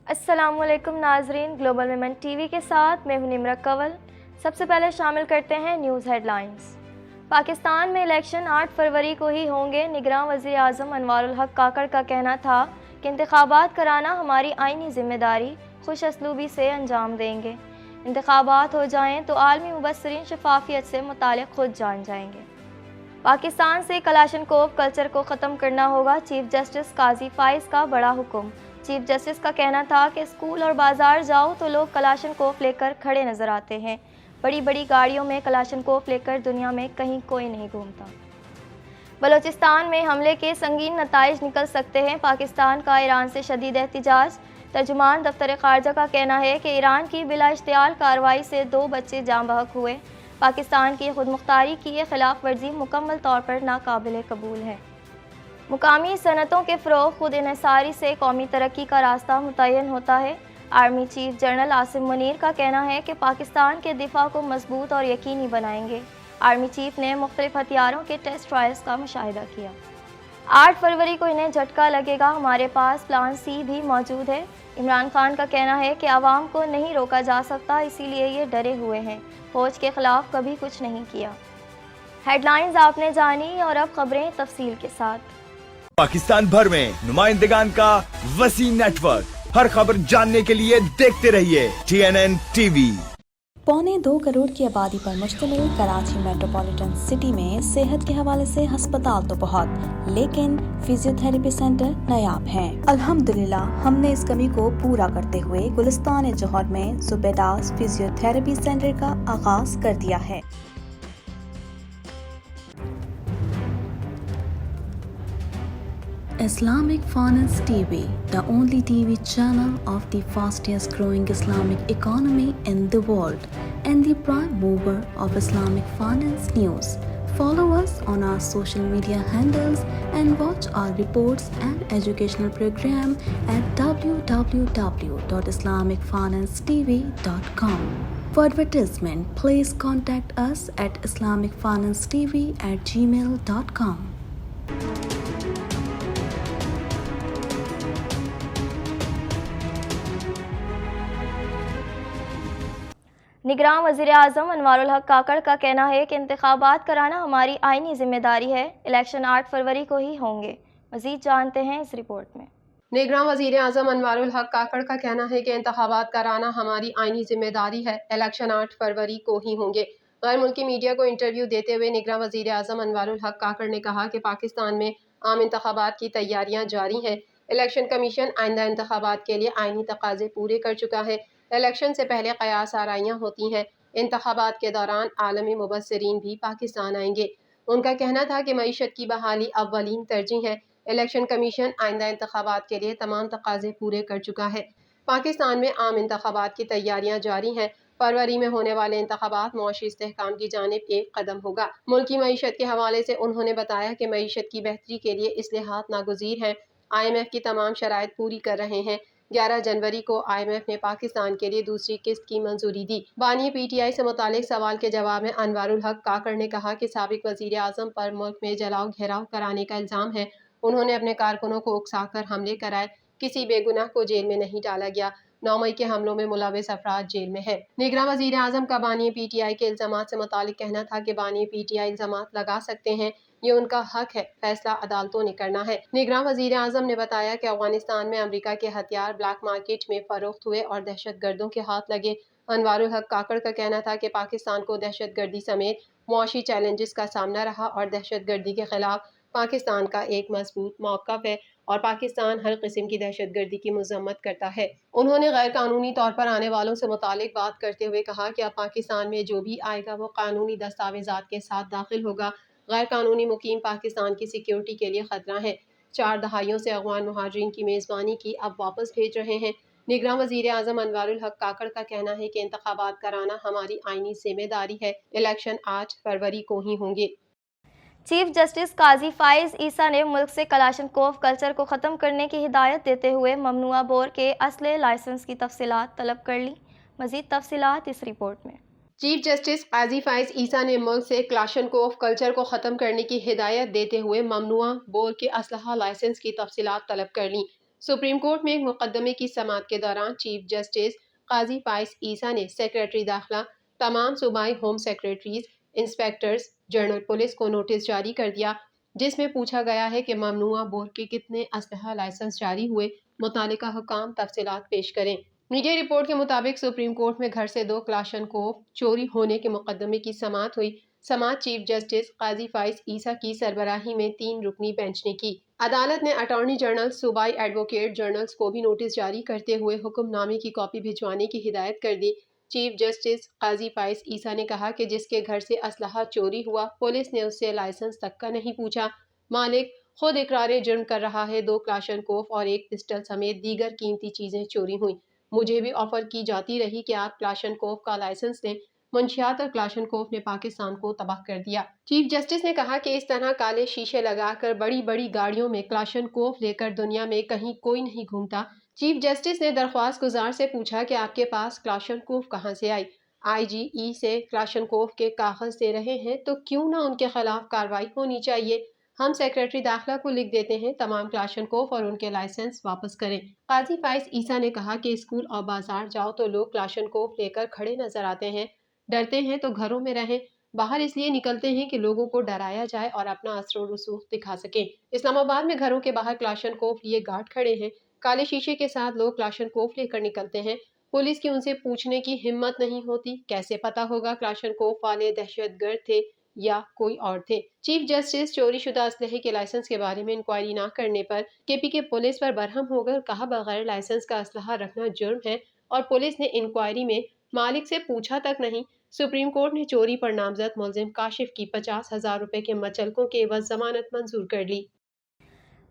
السلام علیکم ناظرین، گلوبل ویمن ٹی وی کے ساتھ میں ہوں نمرہ کنول۔ سب سے پہلے شامل کرتے ہیں نیوز ہیڈ لائنز۔ پاکستان میں الیکشن 8 فروری کو ہی ہوں گے۔ نگراں وزیر اعظم انوار الحق کاکڑ کا کہنا تھا کہ انتخابات کرانا ہماری آئینی ذمہ داری، خوش اسلوبی سے انجام دیں گے۔ انتخابات ہو جائیں تو عالمی مبصرین شفافیت سے متعلق خود جان جائیں گے۔ پاکستان سے کلاشنکوف کلچر کو ختم کرنا ہوگا، چیف جسٹس قاضی فائز کا بڑا حکم۔ چیف جسٹس کا کہنا تھا کہ اسکول اور بازار جاؤ تو لوگ کلاشنکوف لے کر کھڑے نظر آتے ہیں، بڑی بڑی گاڑیوں میں کلاشنکوف لے کر دنیا میں کہیں کوئی نہیں گھومتا۔ بلوچستان میں حملے کے سنگین نتائج نکل سکتے ہیں، پاکستان کا ایران سے شدید احتجاج۔ ترجمان دفتر خارجہ کا کہنا ہے کہ ایران کی بلا اشتعال کارروائی سے 2 بچے جاں بحق ہوئے۔ پاکستان کی خود مختاری کی یہ خلاف ورزی مکمل طور پر ناقابل قبول ہے۔ مقامی صنعتوں کے فروغ، خود انحصاری سے قومی ترقی کا راستہ متعین ہوتا ہے۔ Army chief general Asim Munir کا کہنا ہے کہ پاکستان کے دفاع کو مضبوط اور یقینی بنائیں گے۔ آرمی چیف نے مختلف ہتھیاروں کے ٹیسٹ ٹرائلز کا مشاہدہ کیا۔ 8 فروری کو انہیں جھٹکا لگے گا، ہمارے پاس پلان سی بھی موجود ہے۔ عمران خان کا کہنا ہے کہ عوام کو نہیں روکا جا سکتا، اسی لیے یہ ڈرے ہوئے ہیں، فوج کے خلاف کبھی کچھ نہیں کیا۔ ہیڈ لائنز آپ نے جانی اور اب خبریں تفصیل کے ساتھ۔ پاکستان بھر میں نمائندگان کا وسیع نیٹ ورک، ہر خبر جاننے کے لیے دیکھتے رہیے TNN TV۔ 1.25 کروڑ کی آبادی پر مشتمل کراچی میٹروپولیٹن سٹی میں صحت کے حوالے سے ہسپتال تو بہت، لیکن فزیو تھراپی سینٹر نایاب ہیں۔ الحمدللہ ہم نے اس کمی کو پورا کرتے ہوئے گلستان جوہر میں زبیداس فزیو تھراپی سینٹر کا آغاز کر دیا ہے۔ Islamic Finance TV, the only TV channel of the fastest growing Islamic economy in the world and the prime mover of Islamic finance news. Follow us on our social media handles and watch our reports and educational program at www.islamicfinancetv.com. For advertisement, please contact us at islamicfinancetv@gmail.com. نگراں وزیر اعظم انوار الحق کاکڑ کا کہنا ہے کہ انتخابات کرانا ہماری آئینی ذمہ داری ہے، الیکشن 8 فروری کو ہی ہوں گے۔ مزید جانتے ہیں اس رپورٹ میں۔ نگراں وزیر اعظم انوار الحق کاکڑ کا کہنا ہے کہ انتخابات کرانا ہماری آئینی ذمہ داری ہے، الیکشن 8 فروری کو ہی ہوں گے۔ غیر ملکی میڈیا کو انٹرویو دیتے ہوئے نگراں وزیر اعظم انوار الحق کاکڑ نے کہا کہ پاکستان میں عام انتخابات کی تیاریاں جاری ہیں۔ الیکشن کمیشن آئندہ انتخابات کے لیے آئینی تقاضے پورے کر چکا ہے۔ الیکشن سے پہلے قیاس آرائیاں ہوتی ہیں، انتخابات کے دوران عالمی مبصرین بھی پاکستان آئیں گے۔ ان کا کہنا تھا کہ معیشت کی بحالی اولین ترجیح ہے۔ الیکشن کمیشن آئندہ انتخابات کے لیے تمام تقاضے پورے کر چکا ہے۔ پاکستان میں عام انتخابات کی تیاریاں جاری ہیں۔ فروری میں ہونے والے انتخابات معاشی استحکام کی جانب ایک قدم ہوگا۔ ملکی معیشت کے حوالے سے انہوں نے بتایا کہ معیشت کی بہتری کے لیے اصلاحات ناگزیر ہیں۔ IMF کی تمام شرائط پوری کر رہے ہیں۔ 11 جنوری کو IMF نے پاکستان کے لیے دوسری قسط کی منظوری دی۔ بانی PTI سے متعلق سوال کے جواب میں انوار الحق کاکڑ نے کہا کہ سابق وزیر اعظم پر ملک میں جلاؤ گھیراؤ کرانے کا الزام ہے۔ انہوں نے اپنے کارکنوں کو اکسا کر حملے کرائے، کسی بے گناہ کو جیل میں نہیں ڈالا گیا۔ 9 مئی کے حملوں میں ملوث افراد جیل میں ہیں۔ نگراں وزیر اعظم کا بانی PTI کے الزامات سے متعلق کہنا تھا کہ بانی PTI الزامات لگا سکتے ہیں، یہ ان کا حق ہے، فیصلہ عدالتوں نے کرنا ہے۔ نگراں وزیر اعظم نے بتایا کہ افغانستان میں امریکہ کے ہتھیار بلیک مارکیٹ میں فروخت ہوئے اور دہشت گردوں کے ہاتھ لگے۔ انوار الحق کاکڑ کا کہنا تھا کہ پاکستان کو دہشت گردی سمیت معاشی چیلنجز کا سامنا رہا اور دہشت گردی کے خلاف پاکستان کا ایک مضبوط موقف ہے اور پاکستان ہر قسم کی دہشت گردی کی مذمت کرتا ہے۔ انہوں نے غیر قانونی طور پر آنے والوں سے متعلق بات کرتے ہوئے کہا کہ اب پاکستان میں جو بھی آئے گا وہ قانونی دستاویزات کے ساتھ داخل ہوگا۔ غیر قانونی مقیم پاکستان کی سیکیورٹی کے لیے خطرہ ہیں۔ 4 دہائیوں سے افغان مہاجرین کی میزبانی کی، اب واپس بھیج رہے ہیں۔ نگراں وزیر اعظم انوار الحق کاکڑ کا کہنا ہے کہ انتخابات کرانا ہماری آئینی ذمہ داری ہے، الیکشن 8 فروری کو ہی ہوں گے۔ چیف جسٹس قاضی فائز عیسیٰ نے ملک سے کلاشنکوف کلچر کو ختم کرنے کی ہدایت دیتے ہوئے ممنوعہ بور کے اسلحے لائسنس کی تفصیلات طلب کر لی۔ مزید تفصیلات اس رپورٹ میں۔ چیف جسٹس قاضی فائز عیسیٰ نے ملک سے کلاشنکوف کلچر کو ختم کرنے کی ہدایت دیتے ہوئے ممنوعہ بور کے اسلحہ لائسنس کی تفصیلات طلب کر لیں۔ سپریم کورٹ میں ایک مقدمے کی سماعت کے دوران چیف جسٹس قاضی فائز عیسیٰ نے سیکریٹری داخلہ، تمام صوبائی home secretaries, inspectors general police کو نوٹس جاری کر دیا، جس میں پوچھا گیا ہے کہ ممنوعہ بور کے کتنے اسلحہ لائسنس جاری ہوئے، متعلقہ حکام تفصیلات پیش کریں۔ میڈیا رپورٹ کے مطابق سپریم کورٹ میں گھر سے 2 کلاشنکوف چوری ہونے کے مقدمے کی سماعت ہوئی۔ سماعت چیف جسٹس قاضی فائز عیسیٰ کی سربراہی میں 3 رکنی بینچ نے کی۔ عدالت نے اٹارنی جنرل، صوبائی ایڈوکیٹ جنرلز کو بھی نوٹس جاری کرتے ہوئے حکم نامے کی کاپی بھجوانے کی ہدایت کر دی۔ چیف جسٹس قاضی فائز عیسیٰ نے کہا کہ جس کے گھر سے اسلحہ چوری ہوا، پولیس نے اس سے لائسنس تک کا نہیں پوچھا۔ مالک خود اقرار جرم کر رہا ہے۔ 2 کلاشنکوف اور 1 پسٹل سمیت دیگر قیمتی چیزیں چوری ہوئیں۔ مجھے بھی آفر کی جاتی رہی کہ آپ کلاشنکوف کا لائسنس لیں۔ منشیات اور کلاشنکوف نے پاکستان کو تباہ کر دیا۔ چیف جسٹس نے کہا کہ اس طرح کالے شیشے لگا کر بڑی بڑی گاڑیوں میں کلاشنکوف لے کر دنیا میں کہیں کوئی نہیں گھومتا۔ چیف جسٹس نے درخواست گزار سے پوچھا کہ آپ کے پاس کلاشنکوف کہاں سے آئی؟ IGE سے کلاشنکوف کے کاغذ دے رہے ہیں تو کیوں نہ ان کے خلاف کارروائی ہونی چاہیے؟ ہم سیکریٹری داخلہ کو لکھ دیتے ہیں تمام کلاشنکوف اور ان کے لائسنس واپس کریں۔ قاضی فائز عیسیٰ نے کہا کہ اسکول اور بازار جاؤ تو لوگ کلاشنکوف لے کر کھڑے نظر آتے ہیں۔ ڈرتے ہیں تو گھروں میں رہیں، باہر اس لیے نکلتے ہیں کہ لوگوں کو ڈرایا جائے اور اپنا اثر و رسوخ دکھا سکیں۔ اسلام آباد میں گھروں کے باہر کلاشنکوف لیے گارڈ کھڑے ہیں۔ کالے شیشے کے ساتھ لوگ کلاشنکوف لے کر نکلتے ہیں۔ پولیس کی ان سے پوچھنے کی ہمت نہیں ہوتی۔ کیسے پتہ ہوگا کلاشنکوف والے دہشت گرد تھے یا کوئی اور تھے؟ چیف جسٹس چوری شدہ اسلحے کے لائسنس کے بارے میں انکوائری نہ کرنے پر KPK پولیس پر برہم ہو کر کہا بغیر لائسنس کا اسلحہ رکھنا جرم ہے اور پولیس نے انکوائری میں مالک سے پوچھا تک نہیں۔ سپریم کورٹ نے چوری پر نامزد ملزم کاشف کی 50,000 روپے کے مچلقوں کے عوض ضمانت منظور کر لی۔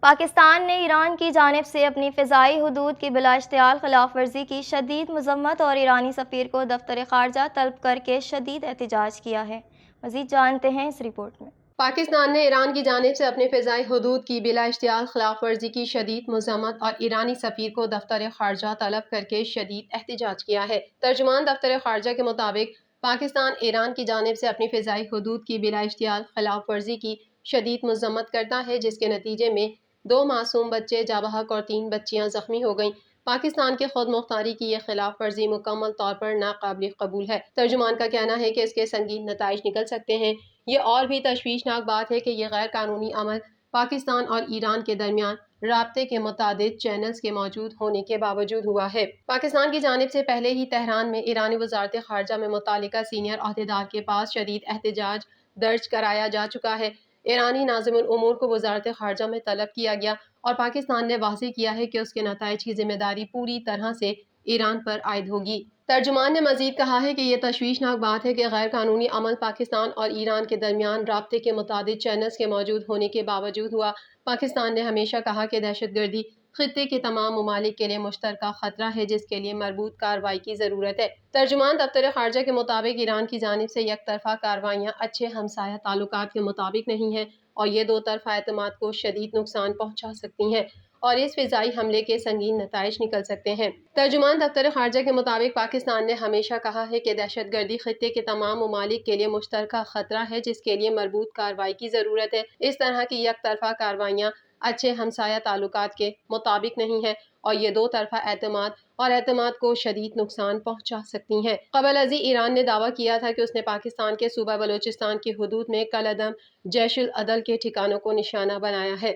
پاکستان نے ایران کی جانب سے اپنی فضائی حدود کی بلا اشتعال خلاف ورزی کی شدید مذمت اور ایرانی سفیر کو دفتر خارجہ طلب کر کے شدید احتجاج کیا ہے۔ مزید جانتے ہیں اس رپورٹ میں۔ پاکستان نے ایران کی جانب سے اپنے فضائی حدود کی بلا اشتعال خلاف ورزی کی شدید مذمت اور ایرانی سفیر کو دفتر خارجہ طلب کر کے شدید احتجاج کیا ہے۔ ترجمان دفتر خارجہ کے مطابق پاکستان ایران کی جانب سے اپنی فضائی حدود کی بلا اشتعال خلاف ورزی کی شدید مذمت کرتا ہے، جس کے نتیجے میں 2 معصوم بچے جاں بحق اور 3 بچیاں زخمی ہو گئیں۔ پاکستان کے خود مختاری کی یہ خلاف ورزی مکمل طور پر ناقابل قبول ہے۔ ترجمان کا کہنا ہے کہ اس کے سنگین نتائج نکل سکتے ہیں۔ یہ اور بھی تشویشناک بات ہے کہ یہ غیر قانونی عمل پاکستان اور ایران کے درمیان رابطے کے متعدد چینلز کے موجود ہونے کے باوجود ہوا ہے۔ پاکستان کی جانب سے پہلے ہی تہران میں ایرانی وزارت خارجہ میں متعلقہ سینئر عہدیدار کے پاس شدید احتجاج درج کرایا جا چکا ہے۔ ایرانی ناظم الامور کو وزارت خارجہ میں طلب کیا گیا اور پاکستان نے واضح کیا ہے کہ اس کے نتائج کی ذمہ داری پوری طرح سے ایران پر عائد ہوگی۔ ترجمان نے مزید کہا ہے کہ یہ تشویشناک بات ہے کہ غیر قانونی عمل پاکستان اور ایران کے درمیان رابطے کے متعدد چینلز کے موجود ہونے کے باوجود ہوا۔ پاکستان نے ہمیشہ کہا کہ دہشت گردی خطے کے تمام ممالک کے لیے مشترکہ خطرہ ہے، جس کے لیے مربوط کارروائی کی ضرورت ہے۔ ترجمان دفتر خارجہ کے مطابق ایران کی جانب سے یک طرفہ کارروائیاں اچھے ہمسایہ تعلقات کے مطابق نہیں ہیں اور یہ 2 طرفہ اعتماد کو شدید نقصان پہنچا سکتی ہیں اور اس فضائی حملے کے سنگین نتائج نکل سکتے ہیں۔ ترجمان دفتر خارجہ کے مطابق پاکستان نے ہمیشہ کہا ہے کہ دہشت گردی خطے کے تمام ممالک کے لیے مشترکہ خطرہ ہے، جس کے لیے مربوط کارروائی کی ضرورت ہے۔ اس طرح کی یک طرفہ کارروائیاں اچھے ہمسایہ تعلقات کے مطابق نہیں ہیں اور یہ 2 طرفہ اعتماد کو شدید نقصان پہنچا سکتی ہیں۔ قبل ازیں ایران نے دعویٰ کیا تھا کہ اس نے پاکستان کے صوبہ بلوچستان کی حدود میں کالعدم جیش العدل کے ٹھکانوں کو نشانہ بنایا ہے۔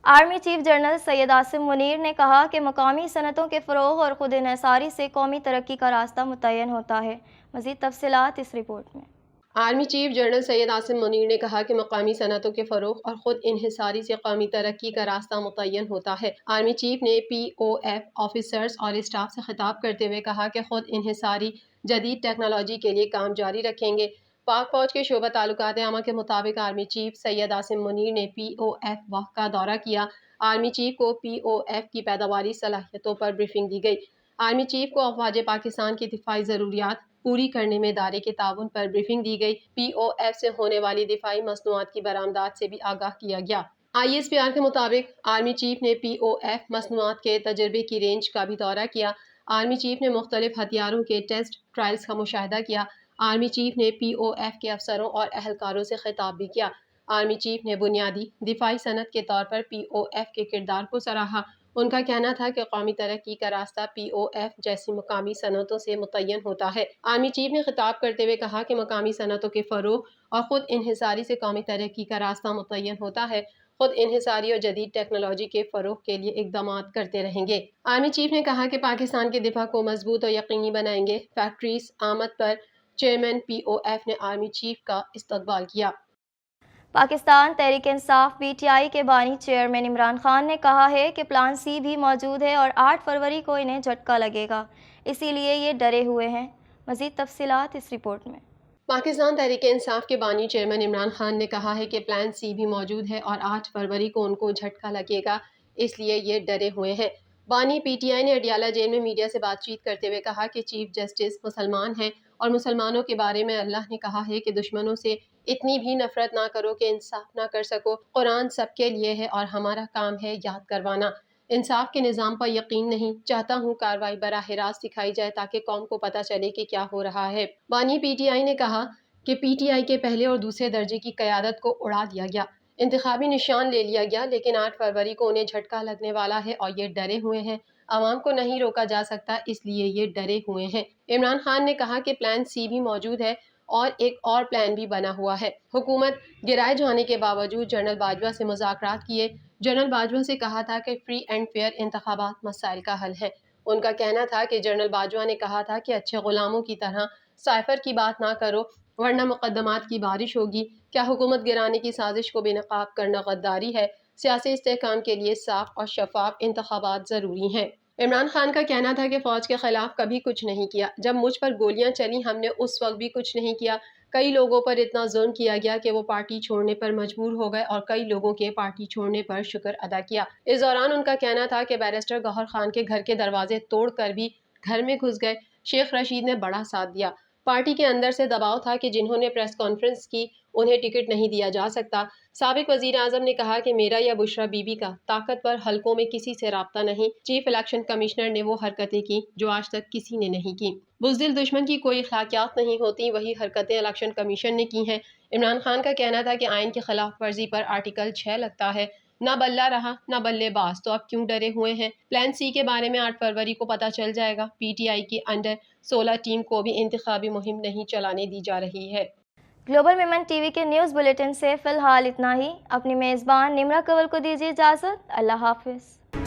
Army chief general Syed Asim Munir نے کہا کہ مقامی صنعتوں کے فروغ اور خود انحصاری سے قومی ترقی کا راستہ متعین ہوتا ہے۔ مزید تفصیلات اس رپورٹ میں۔ Army chief general Syed Asim Munir نے کہا کہ مقامی صنعتوں کے فروغ اور خود انحصاری سے قومی ترقی کا راستہ متعین ہوتا ہے۔ آرمی چیف نے POF آفیسرز اور اسٹاف سے خطاب کرتے ہوئے کہا کہ خود انحصاری جدید ٹیکنالوجی کے لیے کام جاری رکھیں گے۔ پاک فوج کے شعبہ تعلقات عامہ کے مطابق آرمی چیف سید عاصم منیر نے POF واہ کا دورہ کیا۔ آرمی چیف کو POF کی پیداواری صلاحیتوں پر بریفنگ دی گئی۔ آرمی چیف کو افواج پاکستان کی دفاعی ضروریات پوری کرنے میں ادارے کے تعاون پر بریفنگ دی گئی۔ POF سے ہونے والی دفاعی مصنوعات کی برآمدات سے بھی آگاہ کیا گیا۔ ISPR کے مطابق آرمی چیف نے POF مصنوعات کے تجربے کی رینج کا بھی دورہ کیا۔ آرمی چیف نے مختلف ہتھیاروں کے ٹیسٹ ٹرائلز کا مشاہدہ کیا۔ آرمی چیف نے POF کے افسروں اور اہلکاروں سے خطاب بھی کیا۔ آرمی چیف نے بنیادی دفاعی صنعت کے طور پر POF کے کردار کو سراہا۔ ان کا کہنا تھا کہ قومی ترقی کا راستہ POF جیسی مقامی صنعتوں سے متعین ہوتا ہے۔ آرمی چیف نے خطاب کرتے ہوئے کہا کہ مقامی صنعتوں کے فروغ اور خود انحصاری سے قومی ترقی کا راستہ متعین ہوتا ہے۔ خود انحصاری اور جدید ٹیکنالوجی کے فروغ کے لیے اقدامات کرتے رہیں گے۔ آرمی چیف نے کہا کہ پاکستان کے دفاع کو مضبوط اور یقینی بنائیں گے۔ فیکٹریز آمد پر چیئرمین POF نے آرمی چیف کا استقبال کیا۔ پاکستان تحریک انصاف PTI کے بانی چیئرمین عمران خان نے کہا ہے کہ پلان C بھی موجود ہے اور 8 فروری کو انہیں جھٹکا لگے گا، اسی لیے یہ ڈرے ہوئے ہیں۔ مزید تفصیلات اس رپورٹ میں۔ پاکستان تحریک انصاف کے بانی چیئرمین عمران خان نے کہا ہے کہ پلان C بھی موجود ہے اور 8 فروری کو ان کو جھٹکا لگے گا، اس لیے یہ ڈرے ہوئے ہیں۔ بانی PTI نے اڈیالہ جیل میں میڈیا سے بات چیت کرتے ہوئے کہا کہ چیف جسٹس مسلمان ہیں اور مسلمانوں کے بارے میں اللہ نے کہا ہے کہ دشمنوں سے اتنی بھی نفرت نہ کرو کہ انصاف نہ کر سکو۔ قرآن سب کے لیے ہے اور ہمارا کام ہے یاد کروانا۔ انصاف کے نظام پر یقین نہیں، چاہتا ہوں کارروائی براہ راست دکھائی جائے تاکہ قوم کو پتہ چلے کہ کیا ہو رہا ہے۔ بانی PTI نے کہا کہ PTI کے پہلے اور دوسرے درجے کی قیادت کو اڑا دیا گیا، انتخابی نشان لے لیا گیا، لیکن 8 فروری کو انہیں جھٹکا لگنے والا ہے اور یہ ڈرے ہوئے ہیں۔ عوام کو نہیں روکا جا سکتا، اس لیے یہ ڈرے ہوئے ہیں۔ عمران خان نے کہا کہ پلان C بھی موجود ہے اور ایک اور پلان بھی بنا ہوا ہے۔ حکومت گرائے جانے کے باوجود جنرل باجوہ سے مذاکرات کیے۔ جنرل باجوہ سے کہا تھا کہ فری اینڈ فیئر انتخابات مسائل کا حل ہے۔ ان کا کہنا تھا کہ جنرل باجوہ نے کہا تھا کہ اچھے غلاموں کی طرح سائفر کی بات نہ کرو ورنہ مقدمات کی بارش ہوگی۔ کیا حکومت گرانے کی سازش کو بے نقاب کرنا غداری ہے؟ سیاسی استحکام کے لیے صاف اور شفاف انتخابات ضروری ہیں۔ عمران خان کا کہنا تھا کہ فوج کے خلاف کبھی کچھ نہیں کیا، جب مجھ پر گولیاں چلیں ہم نے اس وقت بھی کچھ نہیں کیا۔ کئی لوگوں پر اتنا ظلم کیا گیا کہ وہ پارٹی چھوڑنے پر مجبور ہو گئے اور کئی لوگوں کے پارٹی چھوڑنے پر شکر ادا کیا۔ اس دوران ان کا کہنا تھا کہ بیرسٹر گوہر خان کے گھر کے دروازے توڑ کر بھی گھر میں گھس گئے۔ شیخ رشید نے بڑا ساتھ دیا۔ پارٹی کے اندر سے دباؤ تھا کہ جنہوں نے پریس کانفرنس کی انہیں ٹکٹ نہیں دیا جا سکتا۔ سابق وزیر اعظم نے کہا کہ میرا یا بشرا بی بی کا طاقتور حلقوں میں کسی سے رابطہ نہیں۔ چیف الیکشن کمشنر نے وہ حرکتیں کی جو آج تک کسی نے نہیں کی۔ بزدل دشمن کی کوئی اخلاقیات نہیں ہوتی، وہی حرکتیں الیکشن کمیشن نے کی ہیں۔ عمران خان کا کہنا تھا کہ آئین کی خلاف ورزی پر آرٹیکل 6 لگتا ہے، نہ بلہ رہا نہ بلے باز، تو اب کیوں ڈرے ہوئے ہیں؟ پلان C کے بارے میں 8 فروری کو پتہ چل جائے گا۔ PTI کی انڈر 16 ٹیم کو بھی انتخابی مہم نہیں چلانے دی جا رہی ہے۔ گلوبل ویمن TV کے نیوز بلیٹن سے فی الحال اتنا ہی۔ اپنی میزبان نمرہ کول کو دیجیے اجازت۔ اللہ حافظ۔